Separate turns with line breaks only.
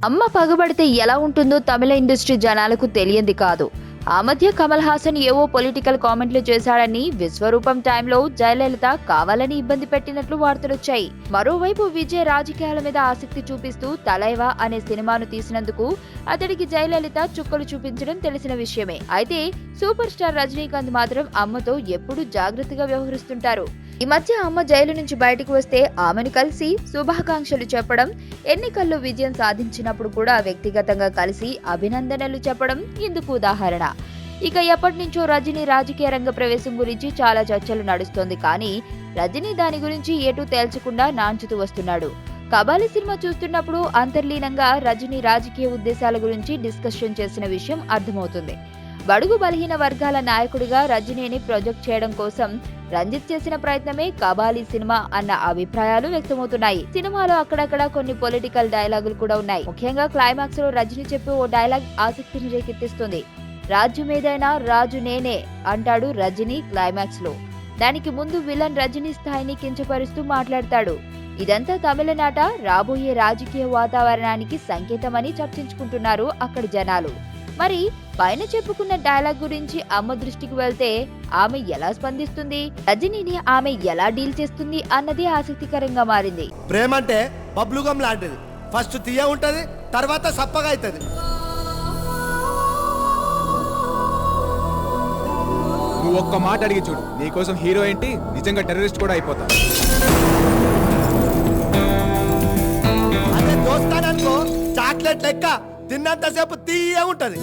అమ్మ పగబడితే ఎలా ఉంటుందో తమిళ ఇండస్ట్రీ జనాలకు తెలియంది కాదు. ఆ మధ్య కమల్ హాసన్ ఏవో పొలిటికల్ కామెంట్లు చేశాడని విశ్వరూపం టైంలో జయలలిత కావాలని ఇబ్బంది పెట్టినట్లు వార్తలొచ్చాయి. మరోవైపు విజయ్ రాజకీయాల మీద ఆసక్తి చూపిస్తూ తలైవా అనే సినిమాను తీసినందుకు అతడికి జయలలిత చుక్కలు చూపించడం తెలిసిన విషయమే. అయితే సూపర్ స్టార్ రజనీకాంత్ మాత్రం అమ్మతో ఎప్పుడూ జాగ్రత్తగా వ్యవహరిస్తుంటారు. ఈ మధ్య అమ్మ జైలు నుంచి బయటకు వస్తే ఆమెను కలిసి శుభాకాంక్షలు చెప్పడం, ఎన్నికల్లో విజయం సాధించినప్పుడు కూడా వ్యక్తిగతంగా కలిసి అభినందనలు చెప్పడం ఇందుకు ఉదాహరణ. ఇక ఎప్పటి నుంచో రజనీ రాజకీయ రంగ ప్రవేశం గురించి చాలా చర్చలు నడుస్తోంది. కానీ రజనీ దాని గురించి ఎటూ తేల్చకుండా నాంచుతూ వస్తున్నాడు. కబాలి సినిమా చూస్తున్నప్పుడు అంతర్లీనంగా రజనీ రాజకీయ ఉద్దేశాల గురించి డిస్కషన్ చేసిన విషయం అర్థమవుతుంది. బడుగు బలహీన వర్గాల నాయకుడిగా రజనీని ప్రొజెక్ట్ చేయడం కోసం రంజిత్ చేసిన ప్రయత్నమే కబాలి సినిమా అన్న అభిప్రాయాలు వ్యక్తమవుతున్నాయి. సినిమాలో అక్కడక్కడ కొన్ని పొలిటికల్ డైలాగులు కూడా ఉన్నాయి. ముఖ్యంగా క్లైమాక్స్ లో రజనీ చెప్పే ఓ డైలాగ్ ఆసక్తిని రేకెత్తిస్తుంది. రాజ్యమేదైనా రాజు నేనే అంటాడు రజనీ క్లైమాక్స్ లో. దానికి ముందు విలన్ రజనీ స్థాయిని కించపరుస్తూ మాట్లాడతాడు. ఇదంతా తమిళనాట రాబోయే రాజకీయ వాతావరణానికి సంకేతమని చర్చించుకుంటున్నారు అక్కడి జనాలు. మరి పైన చెప్పుకున్న డైలాగ్ గురించి అమ్మ దృష్టికి వెళ్తే ఆమె ఎలా స్పందిస్తుంది, రజనీని ఆమె ఎలా డీల్ చేస్తుంది అన్నది ఆసక్తికరంగా మారింది.
ప్రేమ అంటే బబ్లుగం లాంటిది. ఫస్ట్ తీయ ఉంటది, తర్వాత సప్పగా అవుతుంది.
నువ్వు ఒక్క మాట అడిగి చూడు, నీకోసం హీరో ఏంటి నిజంగా టెర్రరిస్ట్ కూడా అయిపోతా.
అదే దోస్తాననుకో చాక్లెట్ లెక్క తిన్నంతసేపు తీయ ఉంటది.